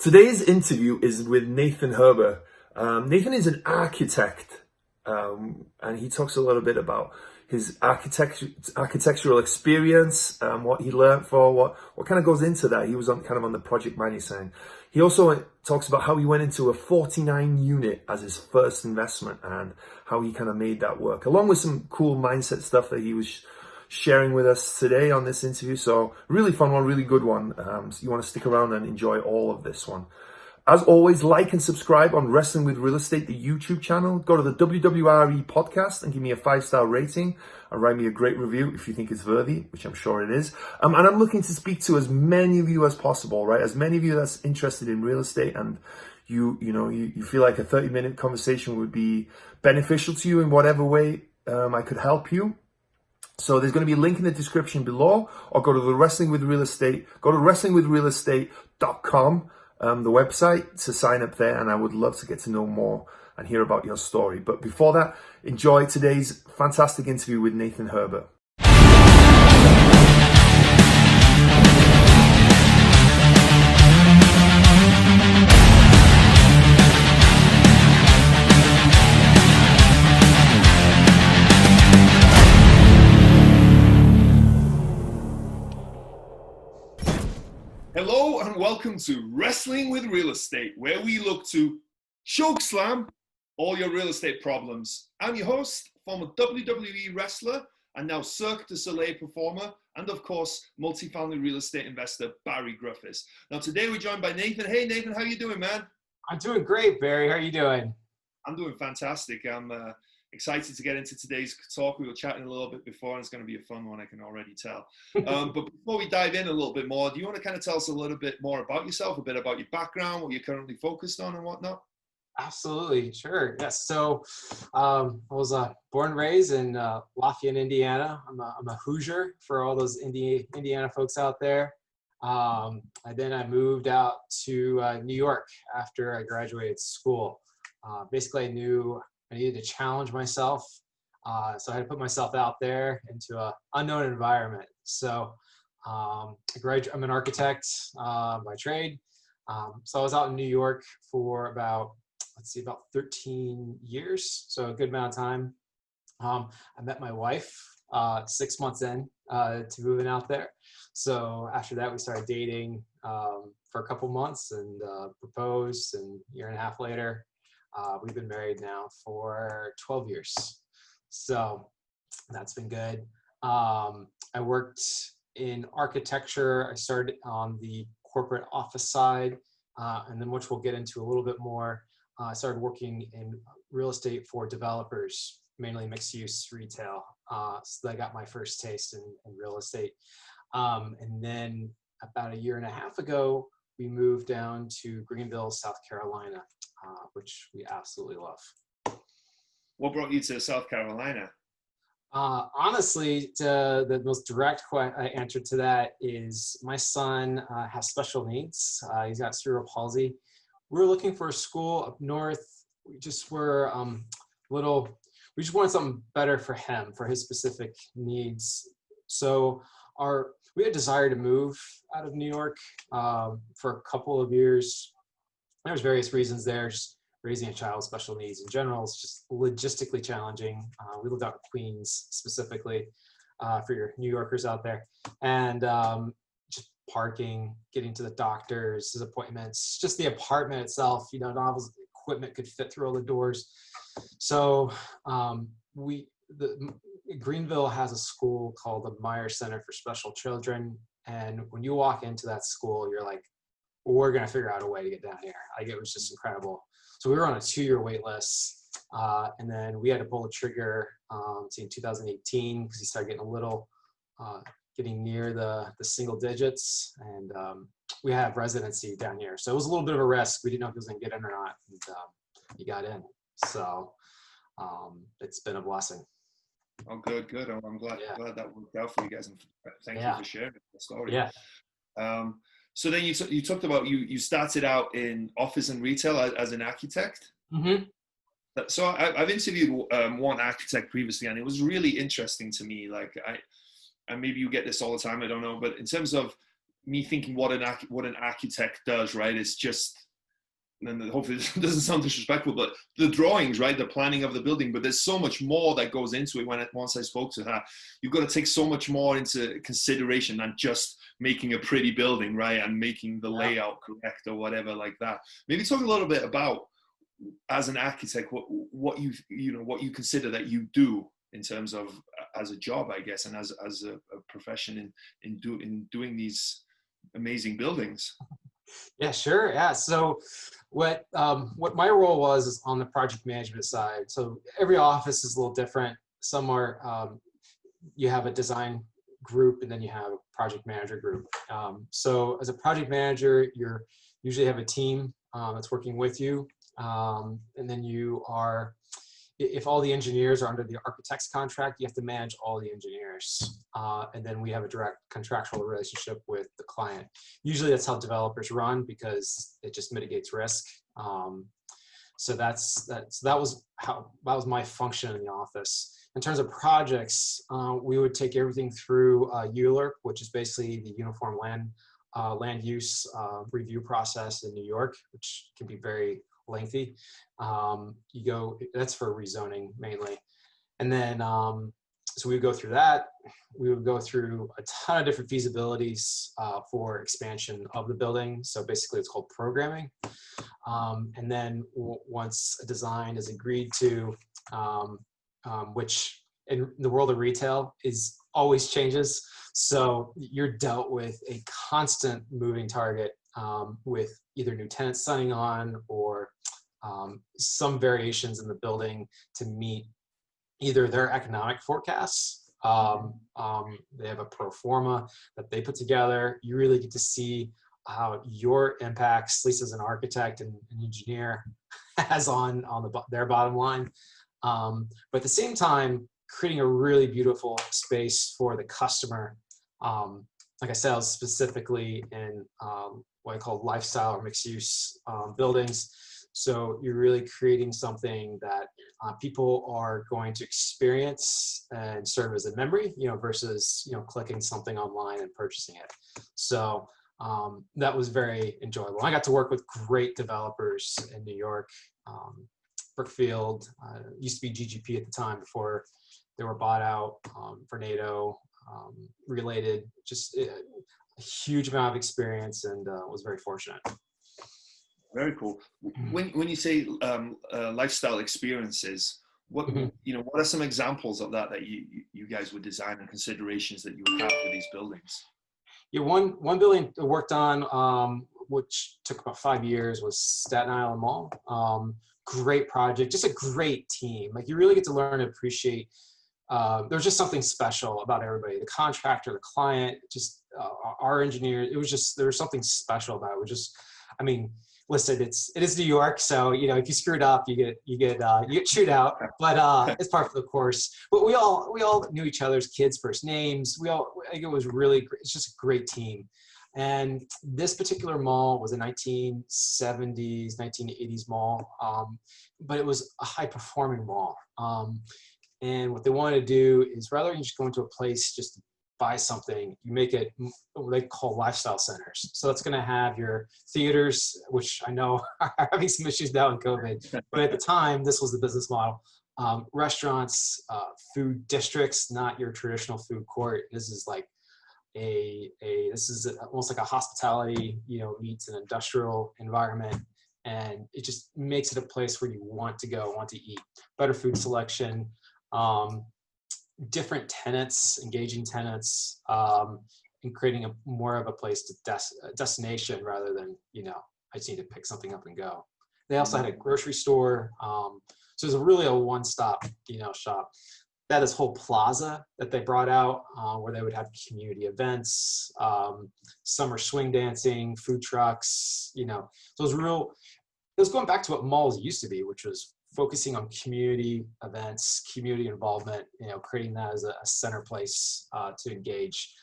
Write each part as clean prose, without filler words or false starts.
Today's interview is with Nathan Herber. Nathan is an architect, and he talks a little bit about his architectural experience, what he learned what kind of goes into that. He was on the project management side. He also talks about how he went into a 49 unit as his first investment and how he kind of made that work, along with some cool mindset stuff that he was sharing with us today on this interview. So really fun one, really good one. So you want to stick around and enjoy all of this one. As always, like and subscribe on Wrestling with Real Estate, the YouTube channel. Go to the WWRE Podcast and give me a 5-star rating and write me a great review if you think it's worthy, which I'm sure it is. And I'm looking to speak to as many of you as possible, right? As many of you that's interested in real estate and you feel like a 30-minute conversation would be beneficial to you in whatever way I could help you. So there's going to be a link in the description below, or go to the Wrestling with Real Estate. Go to wrestlingwithrealestate.com, the website, to sign up there. And I would love to get to know more and hear about your story. But before that, enjoy today's fantastic interview with Nathan Herber. Hello and welcome to Wrestling with Real Estate, where we look to chokeslam all your real estate problems. I'm your host, former WWE wrestler and now Cirque du Soleil performer, and of course, multifamily real estate investor Barri Griffiths. Now today we're joined by Nathan. Hey Nathan, how you doing, man? I'm doing great, Barry. How are you doing? I'm doing fantastic. I'm excited to get into today's talk. We were chatting a little bit before, and it's going to be a fun one, I can already tell. But before we dive in a little bit more, do you want to kind of tell us a little bit more about yourself, a bit about your background, what you're currently focused on and whatnot? Absolutely, sure. Yes. So I was born and raised in Lafayette, Indiana. I'm a Hoosier for all those Indiana folks out there. And then I moved out to New York after I graduated school. Basically, I knew I needed to challenge myself. So I had to put myself out there into an unknown environment. So I'm an architect by trade. So I was out in New York for about 13 years. So a good amount of time. I met my wife 6 months in to moving out there. So after that, we started dating for a couple months and proposed, and a year and a half later, we've been married now for 12 years. So that's been good. I worked in architecture. I started on the corporate office side, and then which we'll get into a little bit more. I started working in real estate for developers, mainly mixed-use retail. So I got my first taste in real estate. And then about a year and a half ago, we moved down to Greenville, South Carolina, which we absolutely love. What brought you to South Carolina? Honestly, the most direct answer to that is my son has special needs. He's got cerebral palsy. We were looking for a school up north. We just we just wanted something better for him, for his specific needs. So we had a desire to move out of New York for a couple of years. There's various reasons there. Just raising a child with special needs in general is just logistically challenging. We lived out in Queens specifically, for your New Yorkers out there. And just parking, getting to the doctor's appointments, just the apartment itself, not all the equipment could fit through all the doors. So Greenville has a school called the Meyer Center for Special Children. And when you walk into that school, you're like, we're going to figure out a way to get down here. It was just incredible. So we were on a 2-year wait list. And then we had to pull the trigger in 2018 because he started getting near the single digits. And we have residency down here. So it was a little bit of a risk. We didn't know if he was going to get in or not. And he got in. So it's been a blessing. Oh, good. I'm glad that worked out for you guys, and thank you for sharing the story. Yeah. So then you talked about you started out in office and retail as an architect. Mm-hmm. So I've interviewed one architect previously, and it was really interesting to me. And maybe you get this all the time, I don't know, but in terms of me thinking what an architect does, right? It's just, and hopefully this doesn't sound disrespectful, but the drawings, right? The planning of the building, but there's so much more that goes into it. Once I spoke to her, you've got to take so much more into consideration than just making a pretty building, right? And making the layout correct or whatever like that. Maybe talk a little bit about, as an architect, what you consider that you do in terms of as a job, I guess, and as a profession in doing these amazing buildings. Yeah, sure. Yeah. So what my role was is on the project management side. So every office is a little different. Some are, you have a design group and then you have a project manager group. So as a project manager, you usually have a team that's working with you. And then you are, if all the engineers are under the architect's contract, you have to manage all the engineers. And then we have a direct contractual relationship with the client. Usually that's how developers run because it just mitigates risk. So that was my function in the office. In terms of projects, we would take everything through ULURP, which is basically the Uniform Land Use Review process in New York, which can be very lengthy. That's for rezoning mainly. And then, so we would go through that. We would go through a ton of different feasibilities for expansion of the building. So basically it's called programming. And then once a design is agreed to, which in the world of retail is always changes. So you're dealt with a constant moving target with either new tenants signing on or some variations in the building to meet either their economic forecasts. They have a pro forma that they put together. You really get to see how your impacts, at least as an architect and an engineer, has on their bottom line. But at the same time, creating a really beautiful space for the customer. Like I said, I was specifically in what I call lifestyle or mixed use buildings. So you're really creating something that people are going to experience and serve as a memory, versus, clicking something online and purchasing it. So that was very enjoyable. I got to work with great developers in New York. Brookfield, used to be GGP at the time before they were bought out, Vornado, Related, just a huge amount of experience, and was very fortunate. Very cool. When you say lifestyle experiences, what are some examples of that you guys would design and considerations that you would have for these buildings? Yeah, one building I worked on, which took about 5 years, was Staten Island Mall. Great project, just a great team. Like, you really get to learn and appreciate. There's just something special about everybody. The contractor, the client, just our engineer. There was something special about it. It was just, listen, it is New York, so if you screw it up, you get chewed out. But it's part of the course. But we all knew each other's kids' first names. I think it was really great. It's just a great team. And this particular mall was a 1970s, 1980s mall, but it was a high-performing mall. And what they wanted to do is, rather than just go into a place just to buy something, you make it what they call lifestyle centers. So it's going to have your theaters, which I know are having some issues now in COVID, but at the time, this was the business model. Restaurants, food districts, not your traditional food court. This is like this is almost like a hospitality, meets an industrial environment, and it just makes it a place where you want to go, want to eat. Better food selection, different tenants, engaging tenants, and creating more of a place to destination rather than, I just need to pick something up and go. They also had a grocery store. So it was really a one-stop, shop. They had this whole plaza that they brought out where they would have community events, summer swing dancing, food trucks, So it was going back to what malls used to be, which was focusing on community events, community involvement, creating that as a center place to engage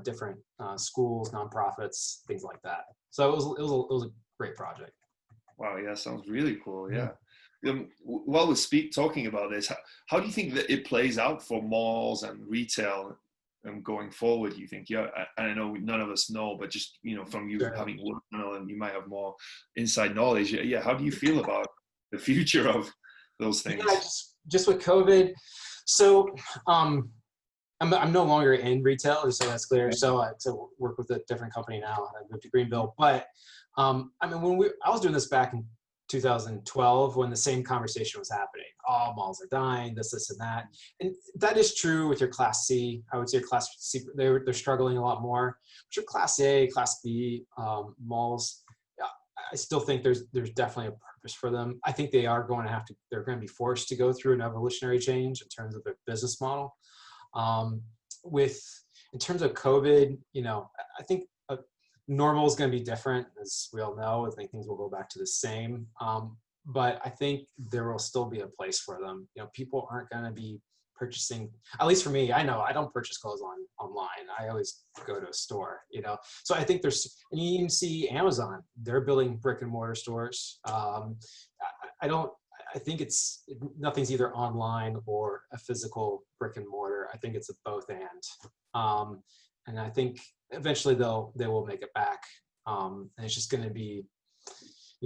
different schools, nonprofits, things like that. So it was a great project. Wow, yeah, sounds really cool. Yeah. While we're talking about this, how do you think that it plays out for malls and retail going forward, you think? Yeah, I know none of us know, but just, from you Sure. having worked on it, and you might have more inside knowledge. Yeah, how do you feel about the future of those things? Yeah, just with COVID. So I'm no longer in retail, just so that's clear. Okay. So I work with a different company now. I moved to Greenville, but I mean, I was doing this back in 2012 when the same conversation was happening. Oh, malls are dying, this, and that, and that is true with your Class C. I would say Class C, they're struggling a lot more. But your Class A, Class B malls, I still think there's definitely a purpose for them. I think they're going to be forced to go through an evolutionary change in terms of their business model. In terms of COVID, I think normal is going to be different, as we all know. I think things will go back to the same. But I think there will still be a place for them. People aren't going to be purchasing, at least for me, I know I don't purchase clothes online. I always go to a store, So I think and you even see Amazon, they're building brick and mortar stores. I think nothing's either online or a physical brick and mortar. I think it's a both and. And I think eventually they will make it back. And it's just going to be,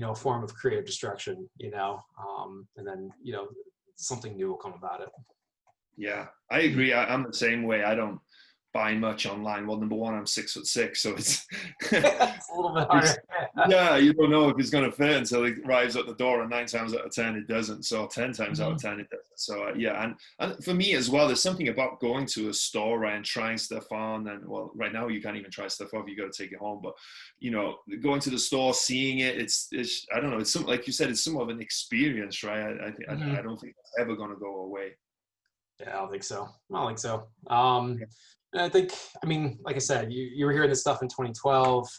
a form of creative destruction, and then, something new will come about it. Yeah, I agree. I'm the same way. I don't buy much online. Well, number one, I'm 6'6", so it's it's a little bit harder. Yeah, you don't know if it's going to fit until it arrives at the door, and 9 times out of 10 it doesn't. So 10 times out of 10 it doesn't. So yeah, and for me as well, there's something about going to a store, right, and trying stuff on. And well, right now you can't even try stuff off; you got to take it home. But going to the store, seeing it, it's I don't know. It's like you said, it's somewhat of an experience, right? I don't think it's ever going to go away. Yeah, I don't think so. And I think, like I said, you were hearing this stuff in 2012.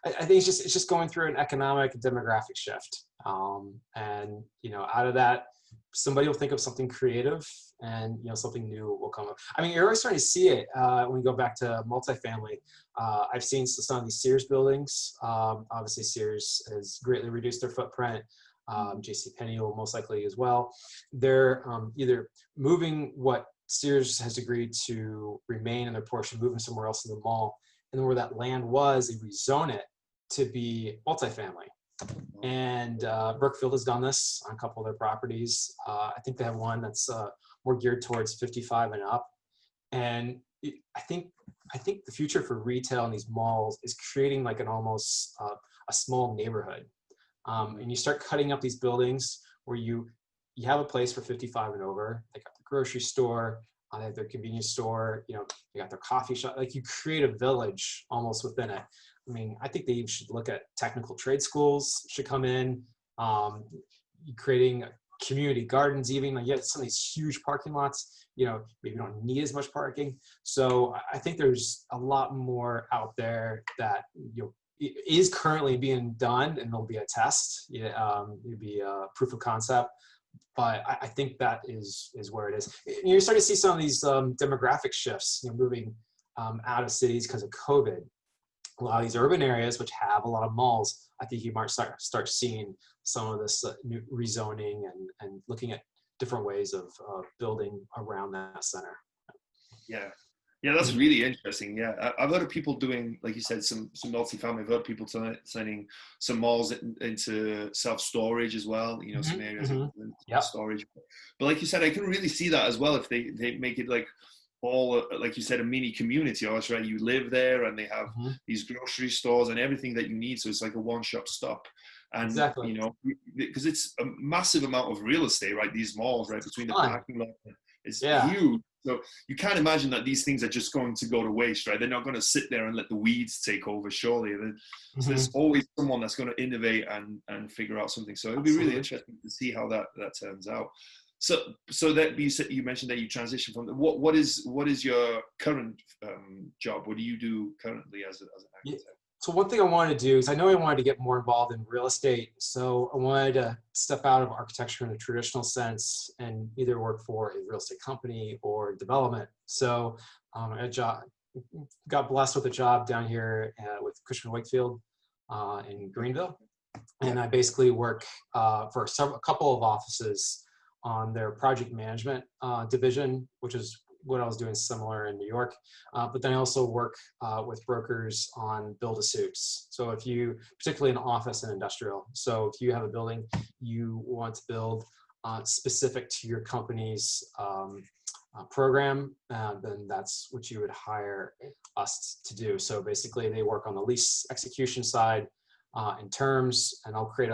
I think it's just going through an economic and demographic shift. And out of that, somebody will think of something creative, and something new will come up. You're always starting to see it when we go back to multifamily. I've seen some of these Sears buildings. Obviously, Sears has greatly reduced their footprint. JCPenney will most likely as well. They're either moving what Sears has agreed to remain in their portion, moving somewhere else in the mall, and then where that land was, they rezone it to be multifamily. And Brookfield has done this on a couple of their properties. I think they have one that's more geared towards 55 and up. And I think the future for retail in these malls is creating like an almost a small neighborhood. And you start cutting up these buildings where you have a place for 55 and over. They got the grocery store, they have their convenience store, they got their coffee shop. Like, you create a village almost within it. I think they should look at technical trade schools should come in, creating community gardens, even. You have some of these huge parking lots, maybe you don't need as much parking. So I think there's a lot more out there that, is currently being done, and there'll be a test. It'll be a proof of concept. But I think that is where it is. You're starting to see some of these demographic shifts, moving out of cities because of COVID. A lot of these urban areas, which have a lot of malls, I think you might start seeing some of this new rezoning and looking at different ways of building around that center. Yeah, that's really interesting. Yeah, I've heard of people doing, like you said, some multifamily. I've heard people turning some malls into self-storage as well. Some areas of storage. But like you said, I can really see that as well if they make it like all, like you said, a mini community. Almost, right? You live there, and they have these grocery stores and everything that you need. So it's like a one-stop stop. And exactly. Because it's a massive amount of real estate, right? These malls, right, between the parking lot, it's huge. So you can't imagine that these things are just going to go to waste, right? They're not going to sit there and let the weeds take over, surely. So there's always someone that's going to innovate and figure out something. So it'll be really interesting to see how that turns out. So that you mentioned that you transitioned from what is your current job? What do you do currently as an architect? So one thing I wanted to do is, I know I wanted to get more involved in real estate. So I wanted to step out of architecture in a traditional sense and either work for a real estate company or development. So I got blessed with a job down here with Cushman Wakefield in Greenville. And I basically work for a couple of offices on their project management division, which is what I was doing similar in New York. But then I also work with brokers on build-to-suits. So if you, particularly in office and industrial, so if you have a building you want to build specific to your company's program, then that's what you would hire us to do. So basically they work on the lease execution side in terms, and I'll create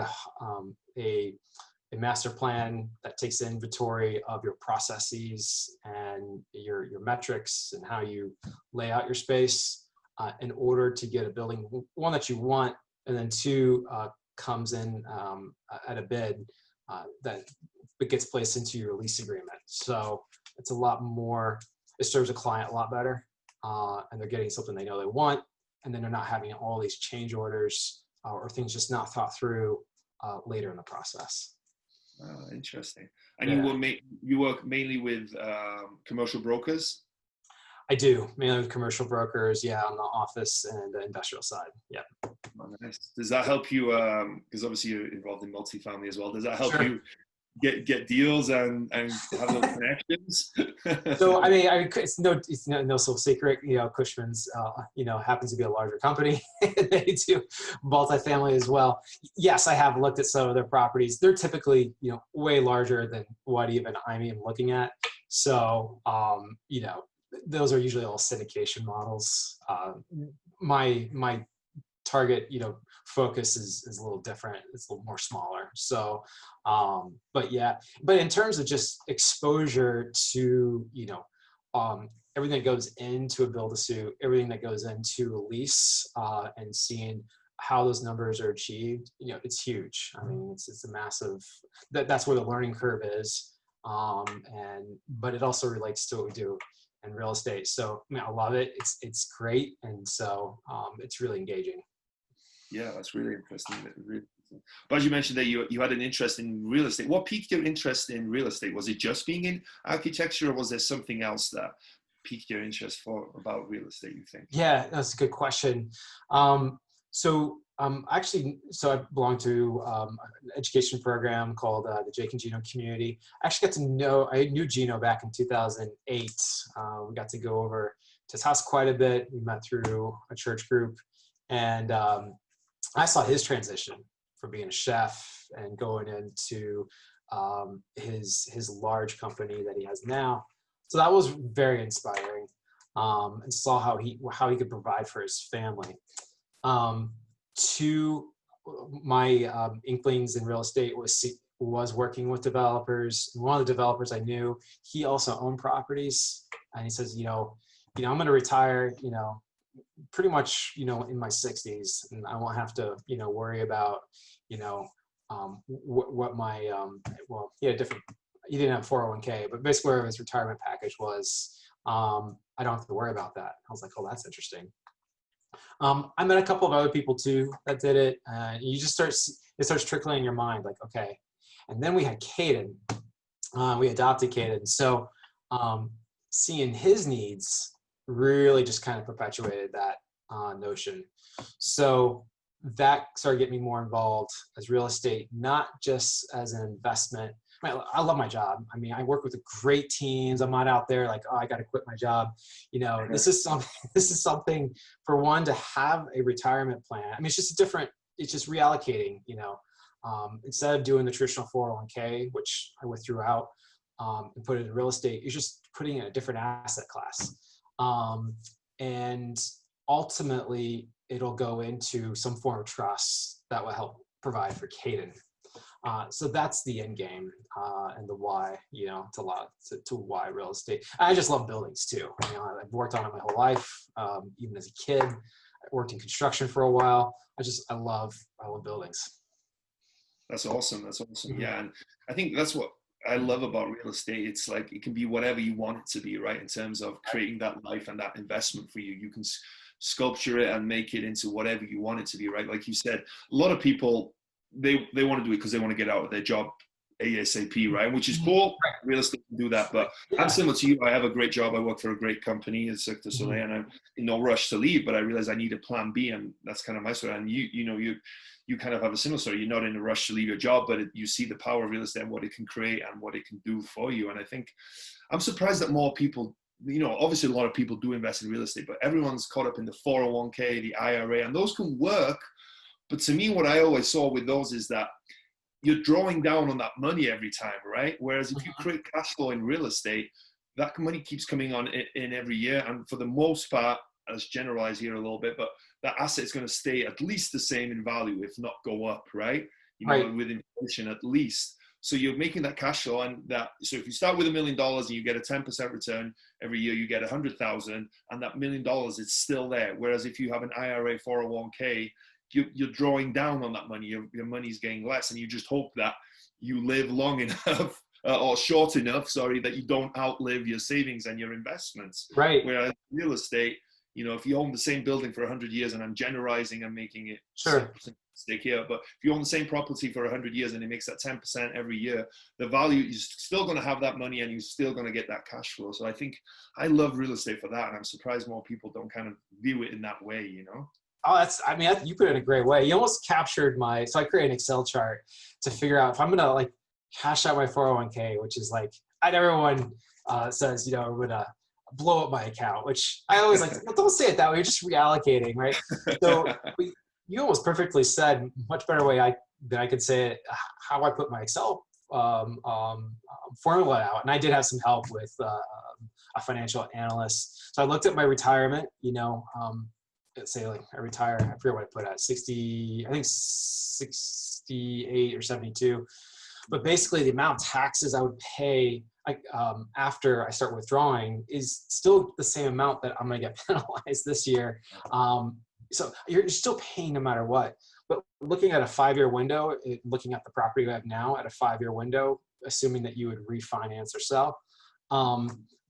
a master plan that takes inventory of your processes and your metrics and how you lay out your space in order to get a building, one, that you want, and then two, comes in at a bid that gets placed into your lease agreement. So it's a lot more, it serves a client a lot better, and they're getting something they know they want, and then they're not having all these change orders or things just not thought through later in the process. Oh, interesting. And Yeah. you work mainly with commercial brokers? I do, mainly with commercial brokers, yeah, on the office and the industrial side. Yeah. Oh, nice. Does that help you? Because obviously you're involved in multifamily as well. Does that help Sure. you get deals and have those connections? So I mean, it's no sole secret. Cushman's happens to be a larger company. They do multifamily as well. Yes, I have looked at some of their properties. They're typically way larger than what even I'm even looking at. So those are usually all syndication models. My target focus is a little different. It's a little more smaller. So but in terms of just exposure to everything that goes into a build-to-suit, everything that goes into a lease, and seeing how those numbers are achieved, it's huge. I mean, it's a massive, that's where the learning curve is. But it also relates to what we do in real estate. So I mean, I love it. It's great. And so it's really engaging. Yeah, that's really interesting. But as you mentioned that you had an interest in real estate. What piqued your interest in real estate? Was it just being in architecture, or was there something else that piqued your interest about real estate, you think? Yeah, that's a good question. So I belong to an education program called the Jake and Gino Community. I knew Gino back in 2008. We got to go over to his house quite a bit. We met through a church group, and I saw his transition from being a chef and going into his large company that he has now. So that was very inspiring, and saw how he could provide for his family. To my inklings in real estate was working with developers. And one of the developers I knew, he also owned properties, and he says, I'm going to retire, pretty much, in my 60s, and I won't have to, worry about, what my, he didn't have 401k, but basically where his retirement package was, I don't have to worry about that. I was like, oh, that's interesting. I met a couple of other people too that did it. You just it starts trickling in your mind, like, okay. And then we had Caden. We adopted Caden. So seeing his needs really just kind of perpetuated that notion. So that started getting me more involved as real estate, not just as an investment. I love my job. I mean, I work with great teams. I'm not out there like, oh, I got to quit my job. This is something for one to have a retirement plan. I mean, it's just reallocating, instead of doing the traditional 401k, which I withdrew out, and put it in real estate, you're just putting in a different asset class. And ultimately it'll go into some form of trust that will help provide for Caden. So that's the end game, and the why, to why real estate. I just love buildings too. I've worked on it my whole life. Even as a kid, I worked in construction for a while. I love buildings. That's awesome. That's awesome. Mm-hmm. Yeah. And I think that's what I love about real estate. It's like, it can be whatever you want it to be, right? In terms of creating that life and that investment for you. You can sculpture it and make it into whatever you want it to be, right? Like you said, a lot of people, they want to do it because they want to get out of their job ASAP, right? Which is cool. Real estate can do that, but I'm similar to you. I have a great job. I work for a great company, it's Cirque du Soleil, and I'm in no rush to leave. But I realize I need a plan B, and that's kind of my story. And you kind of have a similar story. You're not in a rush to leave your job, but you see the power of real estate and what it can create and what it can do for you. And I think I'm surprised that more people obviously a lot of people do invest in real estate, but everyone's caught up in the 401k, the IRA, and those can work. But to me, what I always saw with those is that you're drawing down on that money every time, right? Whereas if you create cash flow in real estate, that money keeps coming on in every year. And for the most part, let's generalize here a little bit, but that asset is going to stay at least the same in value, if not go up, right? With inflation at least. So you're making that cash flow, so if you start with $1 million and you get a 10% return every year, you get 100,000, and that $1 million is still there. Whereas if you have an IRA 401k, you're drawing down on that money. Your money's getting less, and you just hope that you live long enough or short enough, that you don't outlive your savings and your investments. Right. Whereas real estate, if you own the same building for 100 years, and I'm generalizing and making it stick here, but if you own the same property for 100 years and it makes that 10% every year, the value, you're still going to have that money and you're still going to get that cash flow. So I think I love real estate for that, and I'm surprised more people don't kind of view it in that way, Oh, you put it in a great way. You almost captured so I create an Excel chart to figure out if I'm going to like cash out my 401k, which is like, everyone says, I'm going to blow up my account, which I always like, well, don't say it that way. You're just reallocating, right? So you almost perfectly said, much better way than I could say it, how I put my Excel formula out. And I did have some help with a financial analyst. So I looked at my retirement, let's say like I retire, I forget what I put at 60, I think 68 or 72. But basically the amount of taxes I would pay after I start withdrawing is still the same amount that I'm going to get penalized this year. So you're still paying no matter what. But looking at a 5-year window, looking at the property you have now at a 5-year window, assuming that you would refinance or sell,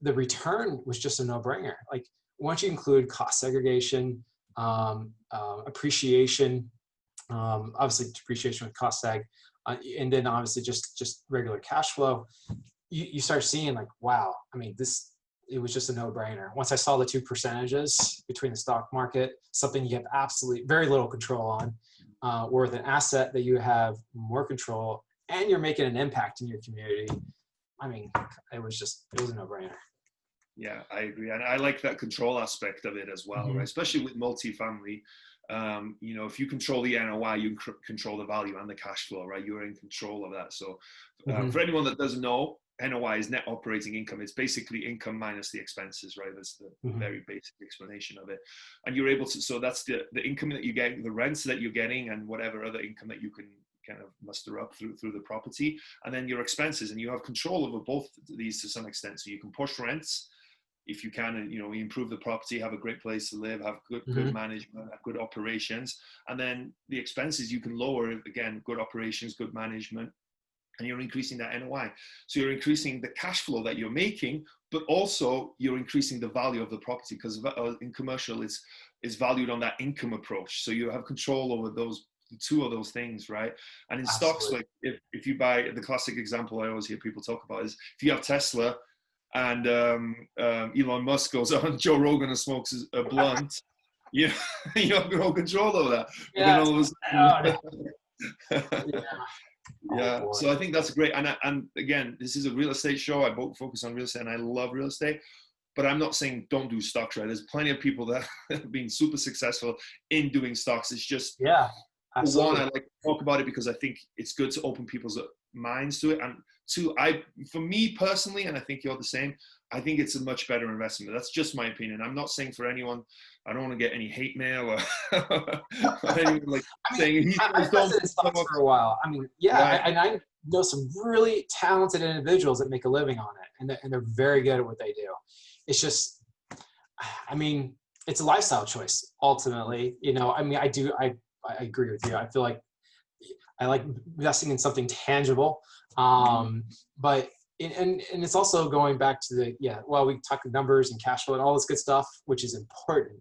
the return was just a no-brainer. Like once you include cost segregation, appreciation, obviously depreciation with cost seg, and then obviously just regular cash flow, you start seeing like, wow, it was just a no-brainer. Once I saw the two percentages between the stock market, something you have absolutely very little control on, or with an asset that you have more control and you're making an impact in your community, it was a no-brainer. Yeah, I agree. And I like that control aspect of it as well, right? Especially with multifamily. If you control the NOI, you control the value and the cash flow, right? You're in control of that. So for anyone that doesn't know, NOI is net operating income. It's basically income minus the expenses, right? That's the very basic explanation of it. And you're able to, so that's the income that you get, the rents that you're getting, and whatever other income that you can kind of muster up through the property, and then your expenses. And you have control over both these to some extent. So you can push rents if you can, and you improve the property, have a great place to live, have good management, have good operations, and then the expenses you can lower. Again, good operations, good management, and you're increasing that NOI. So you're increasing the cash flow that you're making, but also you're increasing the value of the property, because in commercial it's valued on that income approach. So you have control over those two of those things, right? And in stocks, like if you buy, the classic example I always hear people talk about is if you have Tesla and Elon Musk goes on Joe Rogan and smokes a blunt, you have no control over that. Yeah. So I think that's great. And again, this is a real estate show. I focus on real estate, and I love real estate. But I'm not saying don't do stocks, right? There's plenty of people that have been super successful in doing stocks. It's just, absolutely. one, I like to talk about it because I think it's good to open people's minds to it. And two, for me personally, and I think you're the same, I think it's a much better investment. That's just my opinion. I'm not saying for anyone, I don't want to get any hate mail or anyone like saying he's done stocks for a while. Right. And I know some really talented individuals that make a living on it, and they're very good at what they do. It's just, it's a lifestyle choice ultimately. I agree with you. I feel like I like investing in something tangible, but and it's also going back to we talk numbers and cash flow and all this good stuff, which is important,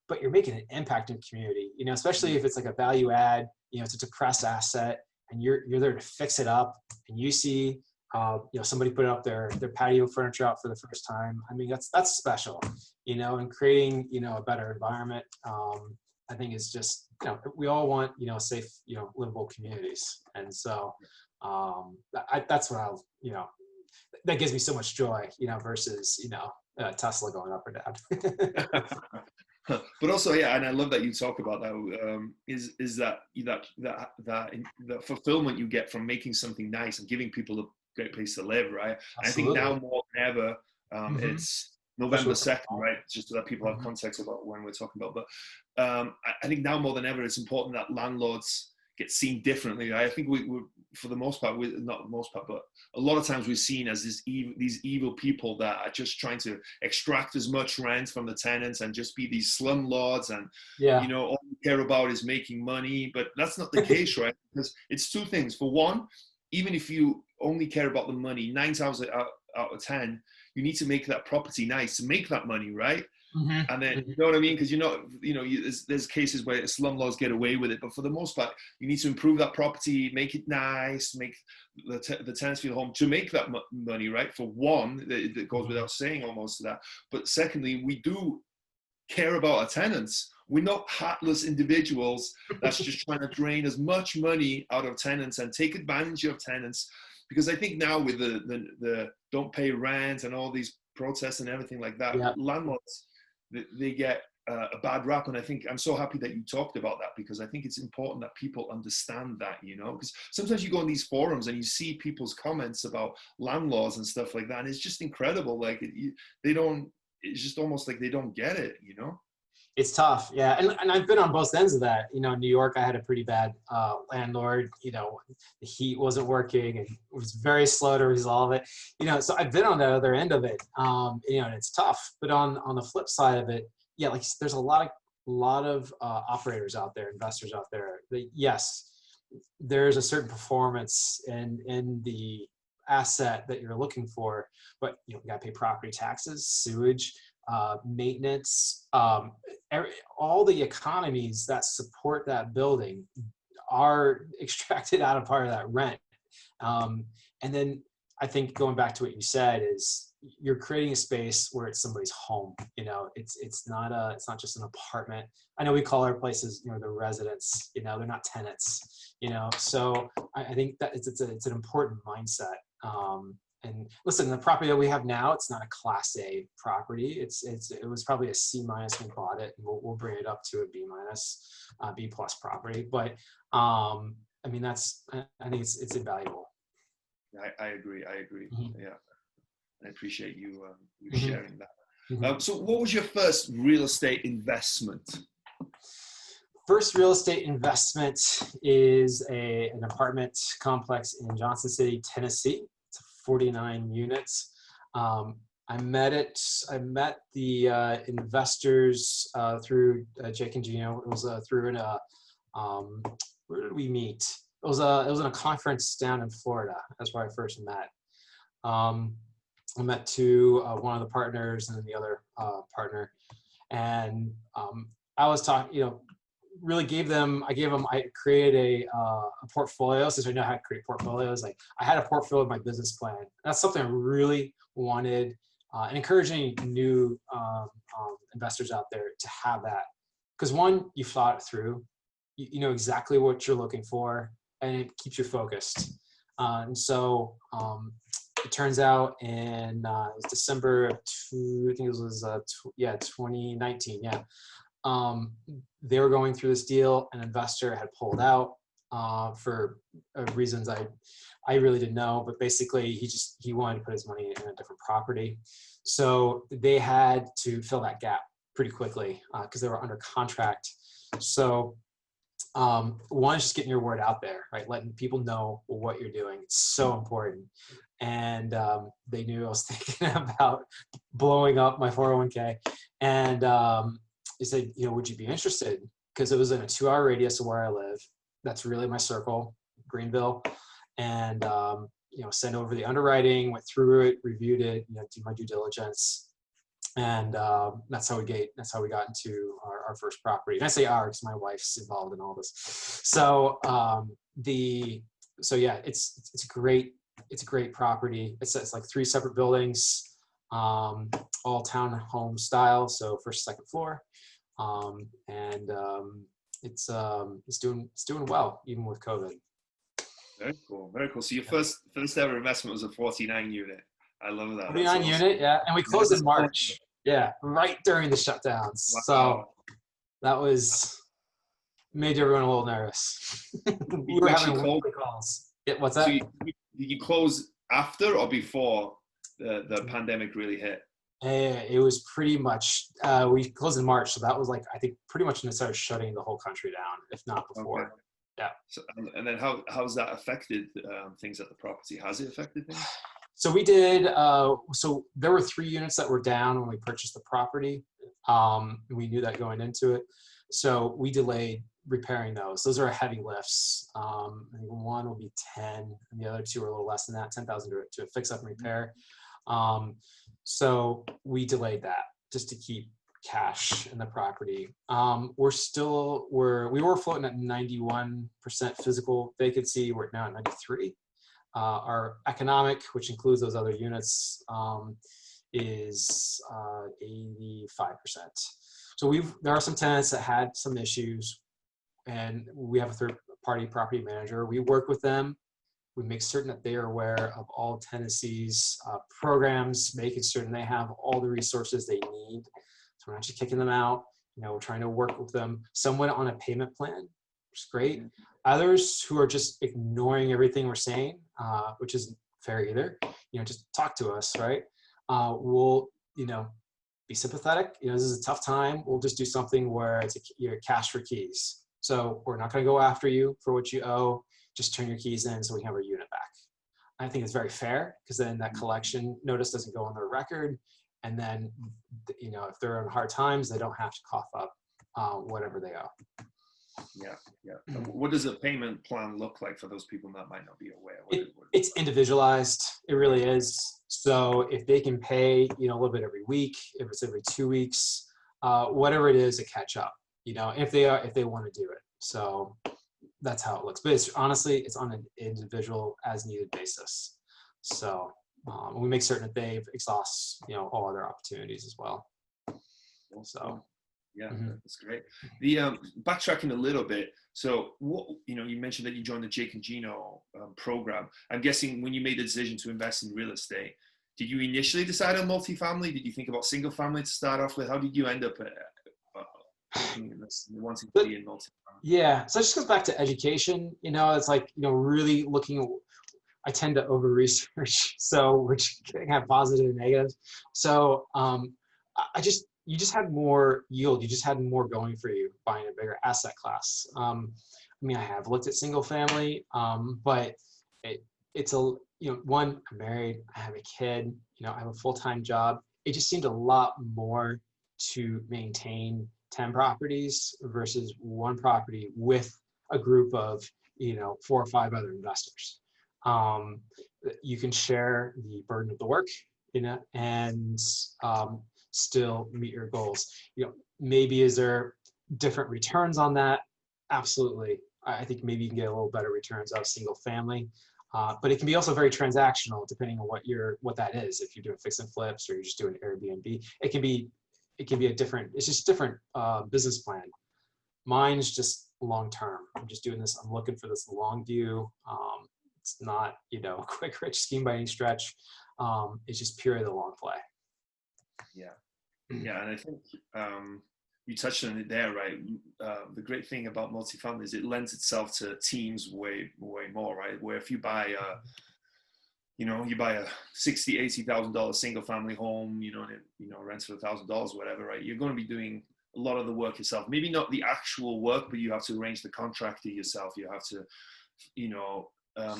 but you're making an impact in the community, especially if it's like a value add, it's a depressed asset and you're there to fix it up, and you see, somebody put up their patio furniture out for the first time. That's special, and creating, a better environment. I think is just, we all want, safe, livable communities. And so that's what that gives me so much joy, versus, Tesla going up or down. But also, yeah, and I love that you talk about that. Is that fulfillment you get from making something nice and giving people a great place to live, right? I think now more than ever, it's November 2nd, right? Just so that people have context about when we're talking about. But I think now more than ever, it's important that landlords get seen differently. I think we're for the most part, not the most part, but a lot of times we're seen as these evil people that are just trying to extract as much rent from the tenants and just be these slum lords, and all we care about is making money. But that's not the case, right? Because it's two things. For one, even if you only care about the money, 9 times out of 10, you need to make that property nice to make that money, right? And then, you know what I mean? Because there's cases where slumlords get away with it, but for the most part, you need to improve that property, make it nice, make the tenants feel home to make that money, right? For one, that goes without saying almost to that. But secondly, we do care about our tenants. We're not heartless individuals that's just trying to drain as much money out of tenants and take advantage of tenants. Because I think now with the don't pay rent and all these protests and everything like that, landlords, they get a bad rap. And I think I'm so happy that you talked about that, because I think it's important that people understand that, because sometimes you go on these forums and you see people's comments about landlords and stuff like that, and it's just incredible. Like it's just almost like they don't get it, It's tough. Yeah. And I've been on both ends of that. In New York, I had a pretty bad landlord. The heat wasn't working and it was very slow to resolve it. So I've been on the other end of it. And it's tough. But on the flip side of it, like there's a lot of operators out there, investors out there. That, yes, there's a certain performance in the asset that you're looking for, but you got to pay property taxes, sewage, maintenance, all the economies that support that building are extracted out of part of that rent. And then I think going back to what you said is you're creating a space where it's somebody's home. It's not just an apartment. I know we call our places, the residents, they're not tenants, so I think that it's an important mindset. And listen, the property that we have now, it's not a Class A property. It was probably a C- when we bought it, and we'll bring it up to a B-, B+ property. But I think it's invaluable. I agree. Yeah, I appreciate you sharing that. So, what was your first real estate investment? First real estate investment is an apartment complex in Johnson City, Tennessee. 49 units. I met the investors through Jake and Gino. It was through where did we meet? It was in a conference down in Florida. That's where I first met. I met one of the partners and then the other partner, and I was talking. I created a portfolio, since I know how to create portfolios. Like I had a portfolio of my business plan. That's something I really wanted, and encouraging new investors out there to have that. Because one, you thought it through, you know exactly what you're looking for, and it keeps you focused. And so it turns out in it was December of 2019. Yeah. They were going through this deal. An investor had pulled out for reasons I really didn't know, but basically he wanted to put his money in a different property. So they had to fill that gap pretty quickly because they were under contract. So one is just getting your word out there, right? Letting people know what you're doing. It's so important. And they knew I was thinking about blowing up my 401k. And he said, would you be interested? Because it was in a 2-hour radius of where I live. That's really my circle, Greenville. And, send over the underwriting, went through it, reviewed it, do my due diligence. And that's how we got into our first property. And I say our because my wife's involved in all this. So it's a great property. It's like 3 separate buildings, all townhome style. So first, second floor. It's doing well even with COVID. Very cool. So your first ever investment was a 49 unit. I love that. 49 unit, yeah. And we closed in March. Yeah, right during the shutdowns. Wow. So that made everyone a little nervous. We were having weekly calls. Yeah, what's that? So did you close after or before the pandemic really hit? It was pretty much, we closed in March. So that was like, I think pretty much when it started shutting the whole country down, if not before. Okay. Yeah. So, and then how's that affected things at the property? Has it affected things? So we did, so there were 3 units that were down when we purchased the property. We knew that going into it. So we delayed repairing those. Those are heavy lifts. I think one will be 10 and the other 2 are a little less than that, 10,000 to fix up and repair. So we delayed that just to keep cash in the property. We were floating at 91% physical vacancy. We're now at 93. Our economic, which includes those other units, is 85%. So there are some tenants that had some issues, and we have a third-party property manager. We work with them. We make certain that they are aware of all tenancies, programs, making certain they have all the resources they need. So we're not just kicking them out. We're trying to work with them. Some went on a payment plan, which is great. Others who are just ignoring everything we're saying, which isn't fair either. Just talk to us, right? We'll, be sympathetic. This is a tough time. We'll just do something where it's cash for keys. So we're not going to go after you for what you owe. Just turn your keys in so we can have our unit back. I think it's very fair because then that collection notice doesn't go on their record. And then, if they're in hard times, they don't have to cough up whatever they owe. Yeah. What does a payment plan look like for those people that might not be aware? It's individualized. It really is. So if they can pay, a little bit every week, if it's every 2 weeks, whatever it is to catch up, if they want to do it. So that's how it looks. But it's on an individual as needed basis. So we make certain that they've exhaust, all other opportunities as well. So. Yeah, that's great. The backtracking a little bit. So what, you mentioned that you joined the Jake and Gino program. I'm guessing when you made the decision to invest in real estate, did you initially decide on multifamily? Did you think about single family to start off with? How did you end up wanting to be in multifamily? Yeah, so it just goes back to education. It's like, really looking. I tend to over research, which can have positive and negative. So you just had more yield. You just had more going for you buying a bigger asset class. I have looked at single family, but it's one, I'm married, I have a kid, I have a full-time job. It just seemed a lot more to maintain 10 properties versus one property with a group of, 4 or 5 other investors. You can share the burden of the work, and still meet your goals. Maybe is there different returns on that? Absolutely. I think maybe you can get a little better returns out of single family, but it can be also very transactional depending on what that is. If you're doing fix and flips or you're just doing Airbnb, it can be it's just different business plan. Mine's just long term. I'm just doing this. I'm looking for this long view. It's not a quick rich scheme by any stretch. It's just purely the long play. Yeah, and I think you touched on it there, right? The great thing about multifamily is it lends itself to teams way more, right? Where if you buy a $60,000-$80,000 single family home, rents for $1,000, whatever, right? You're going to be doing a lot of the work yourself. Maybe not the actual work, but you have to arrange the contractor yourself. You have to,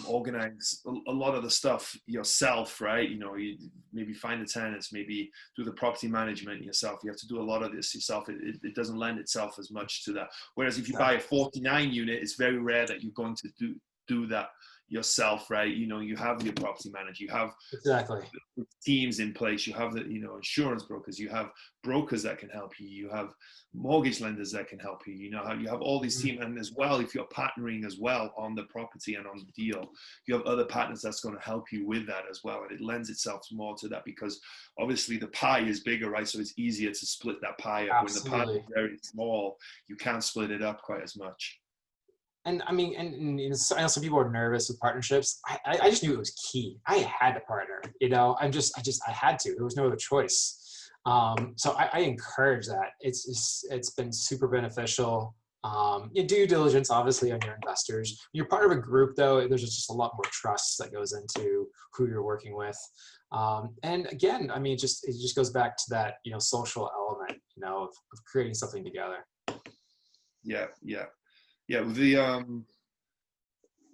organize a lot of the stuff yourself, right? You maybe find the tenants, maybe do the property management yourself. You have to do a lot of this yourself. It doesn't lend itself as much to that. Whereas if you buy a 49 unit, it's very rare that you're going to do that yourself, right? You have your property manager, you have exactly teams in place, you have the insurance brokers, you have brokers that can help you, you have mortgage lenders that can help you, you have all these teams. And as well, if you're partnering as well on the property and on the deal, you have other partners that's going to help you with that as well. And it lends itself more to that because obviously the pie is bigger, right? So it's easier to split that pie up. Absolutely. When the pie is very small, you can't split it up quite as much. And I mean, and I know some people are nervous with partnerships. I just knew it was key. I had to partner, you know, I had to, there was no other choice. So I encourage that. It's been super beneficial. You do due diligence, obviously, on your investors. When you're part of a group, though, there's just a lot more trust that goes into who you're working with. And again, I mean, it just goes back to that, you know, social element, you know, of creating something together. Yeah.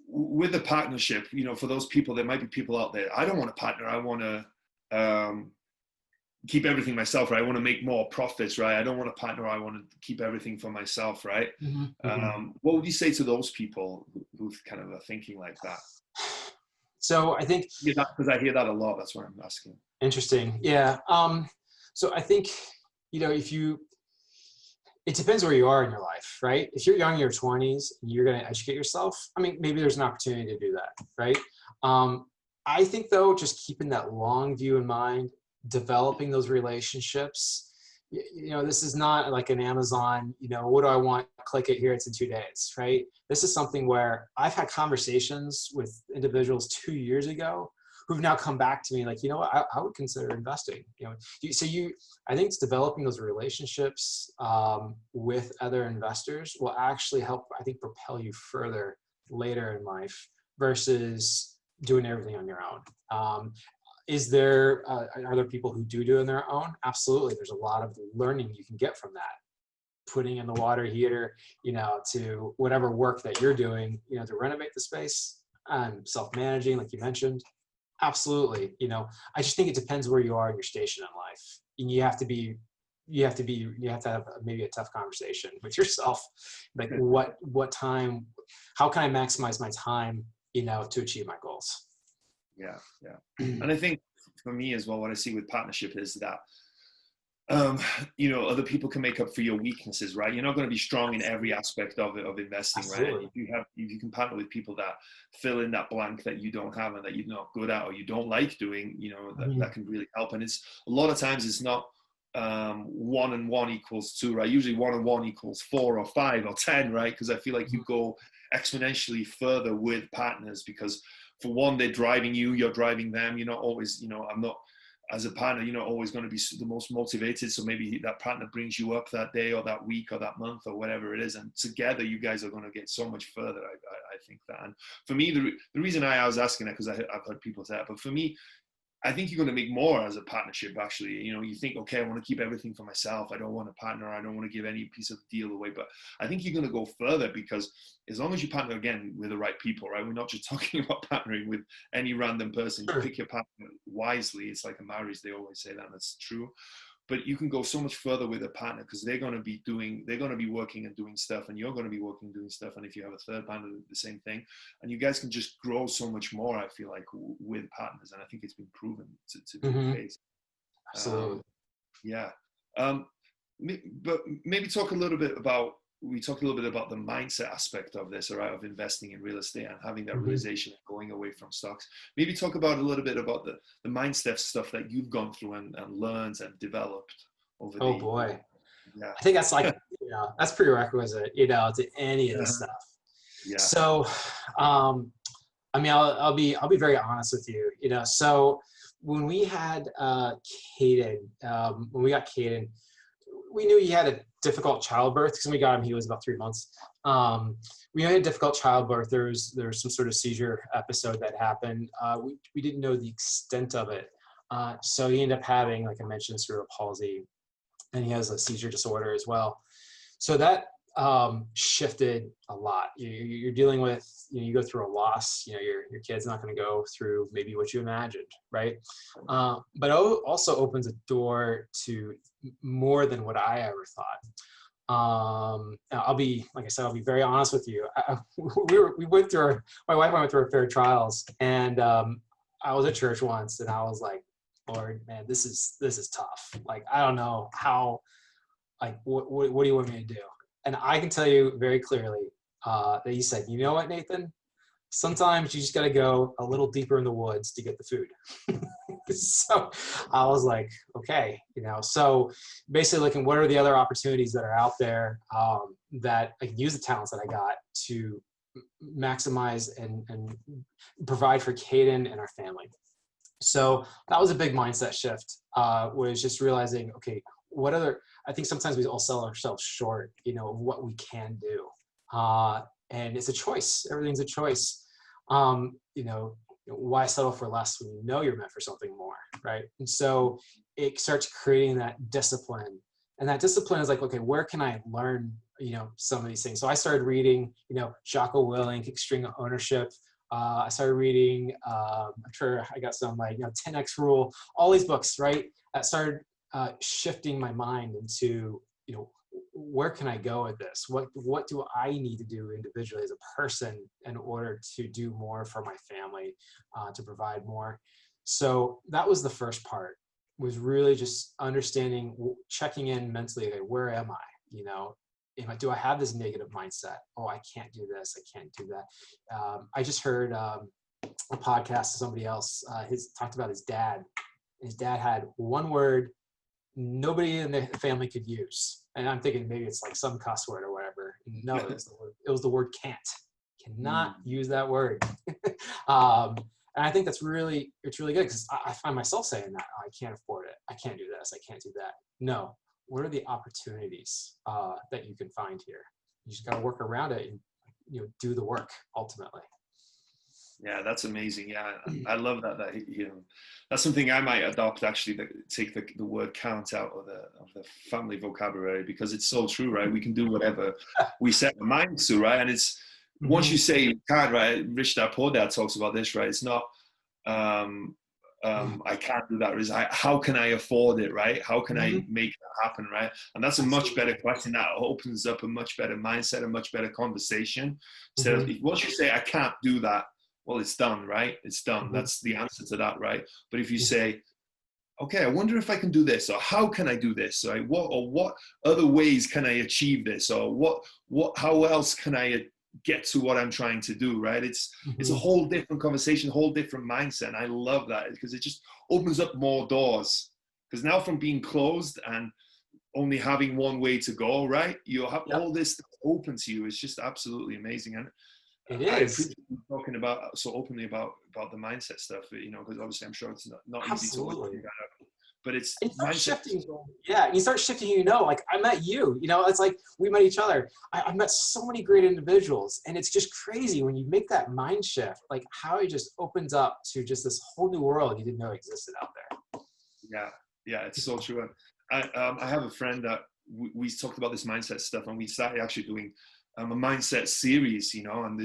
With the partnership, you know, for those people, there might be people out there. I don't want to partner. I want to keep everything myself, right? I want to make more profits, right? I don't want to partner. I want to keep everything for myself, right? What would you say to those people who kind of are thinking like that? So I think, because I hear that a lot. That's why I'm asking. Interesting. Yeah. So I think, you know, it depends where you are in your life, right? If you're young in your 20s, you're going to educate yourself. I mean, maybe there's an opportunity to do that, right? I think, though, just keeping that long view in mind, developing those relationships, you know, this is not like an Amazon, you know, what do I want? Click it here. It's in 2 days, right? This is something where I've had conversations with individuals 2 years ago who've now come back to me like, you know what, I would consider investing, you know. I think it's developing those relationships with other investors will actually help, I think, propel you further later in life versus doing everything on your own. Are there people who do it on their own? Absolutely. There's a lot of learning you can get from that. Putting in the water heater, you know, to whatever work that you're doing, you know, to renovate the space, self-managing, like you mentioned. Absolutely. You know, I just think it depends where you are in your station in life. And you have to have maybe a tough conversation with yourself. Like what time, how can I maximize my time, you know, to achieve my goals? Yeah. And I think for me as well, what I see with partnership is that, you know, other people can make up for your weaknesses, right? You're not going to be strong in every aspect of investing, Absolutely. right? If you can partner with people that fill in that blank that you don't have and that you're not good at or you don't like doing, you know, that can really help. And it's a lot of times it's not 1 and 1 equals 2, right? Usually 1 and 1 equals 4 or 5 or 10, right? Because I feel like you go exponentially further with partners because, for one, they're driving you, you're driving them. You're not always, you know, I'm not, as a partner, you're not always going to be the most motivated. So maybe that partner brings you up that day or that week or that month or whatever it is. And together you guys are going to get so much further. I think that. And for me, the reason I was asking that, because I've heard people say that, but for me, I think you're going to make more as a partnership, actually. You know, you think, okay, I want to keep everything for myself. I don't want a partner. I don't want to give any piece of the deal away. But I think you're going to go further because as long as you partner, again, with the right people, right? We're not just talking about partnering with any random person. You pick your partner wisely. It's like a marriage. They always say that, and that's true. But you can go so much further with a partner because they're going to be working and doing stuff, and you're going to be working and doing stuff. And if you have a third partner, the same thing. And you guys can just grow so much more, I feel like, with partners. And I think it's been proven to be the case. Absolutely. Yeah. But maybe talk a little bit about the mindset aspect of this, all right, of investing in real estate and having that realization and going away from stocks. Maybe talk about a little bit about the mindset stuff that you've gone through and learned and developed over Oh boy. Yeah. I think that's like, you know, that's prerequisite, you know, to any of this stuff. Yeah. So, I mean, I'll be very honest with you, you know, so when we had Caden, we knew he had a difficult childbirth because when we got him, he was about 3 months. We had a difficult childbirth. There was some sort of seizure episode that happened. We didn't know the extent of it. So he ended up having, like I mentioned, cerebral palsy, and he has a seizure disorder as well. So that shifted a lot. You're dealing with, you know, you go through a loss, you know, your kid's not going to go through maybe what you imagined, right? But it also opens a door to more than what I ever thought. I'll be very honest with you. My wife and I went through our fair trials, and I was at church once, and I was like, Lord, man, this is tough. Like, I don't know how, like, what do you want me to do? And I can tell you very clearly that he said, you know what, Nathan? Sometimes you just got to go a little deeper in the woods to get the food. So I was like, okay, you know, so basically looking, what are the other opportunities that are out there that I can use the talents that I got to maximize and provide for Caden and our family. So that was a big mindset shift, was just realizing, okay, I think sometimes we all sell ourselves short, of what we can do. And it's a choice. Everything's a choice. Why settle for less when you know you're meant for something more, right? And so it starts creating that discipline. And that discipline is like, okay, where can I learn, some of these things? So I started reading, Jocko Willink, Extreme Ownership. I started reading, I'm sure I got some 10X Rule, all these books, right? That started shifting my mind into, where can I go with this? What do I need to do individually as a person in order to do more for my family, to provide more? So that was the first part, was really just understanding, checking in mentally, okay, where am I? Do I have this negative mindset? Oh, I can't do this. I can't do that. I just heard a podcast of somebody else, talked about his dad. His dad had one word nobody in the family could use. And I'm thinking maybe it's like some cuss word or whatever. No, it was the word can't. Cannot use that word. And I think it's really good, because I find myself saying that, oh, I can't afford it. I can't do this. I can't do that. No. What are the opportunities that you can find here? You just got to work around it and do the work ultimately. Yeah, that's amazing. Yeah, I love that. That's something I might adopt, actually, take the word count out of the family vocabulary, because it's so true, right? We can do whatever we set our minds to, right? And it's once you say you can't, right? Rich Dad Poor Dad talks about this, right? It's not I can't do that. Is how can I afford it, right? How can I make that happen, right? And that's a much better question. That opens up a much better mindset, a much better conversation. So once you say I can't do that, well, it's done, right? It's done. That's the answer to that, right? But if you say, okay, I wonder if I can do this, or how can I do this, right? What other ways can I achieve this, or how else can I get to what I'm trying to do, right? It's a whole different conversation, whole different mindset. And I love that, because it just opens up more doors. Because now, from being closed and only having one way to go, right? You have all this stuff open to you. It's just absolutely amazing. And it is. I appreciate you talking about so openly about the mindset stuff, because obviously I'm sure it's not easy to look at, but it's shifting. Yeah, you start shifting. Like I met you. It's like we met each other. I met so many great individuals, and it's just crazy when you make that mind shift. Like how it just opens up to just this whole new world you didn't know existed out there. Yeah, it's so true. I have a friend that we talked about this mindset stuff, and we started actually doing a mindset series, and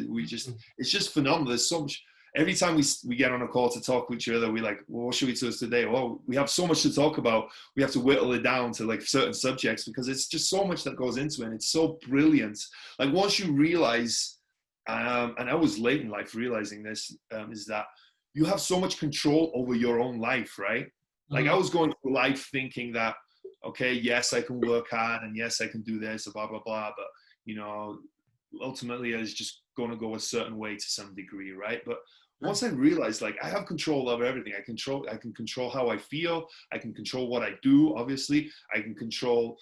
it's just phenomenal. There's so much. Every time we get on a call to talk with each other, we're like, well, what should we do today? Well, we have so much to talk about. We have to whittle it down to like certain subjects, because it's just so much that goes into it. And it's so brilliant. Like once you realize, and I was late in life realizing this, is that you have so much control over your own life, right? Like I was going through life thinking that, okay, yes, I can work hard, and yes, I can do this, blah, blah, blah. But, ultimately it's just going to go a certain way to some degree, right? But once I realized, like, I have control over everything. I can control how I feel. I can control what I do, obviously. I can control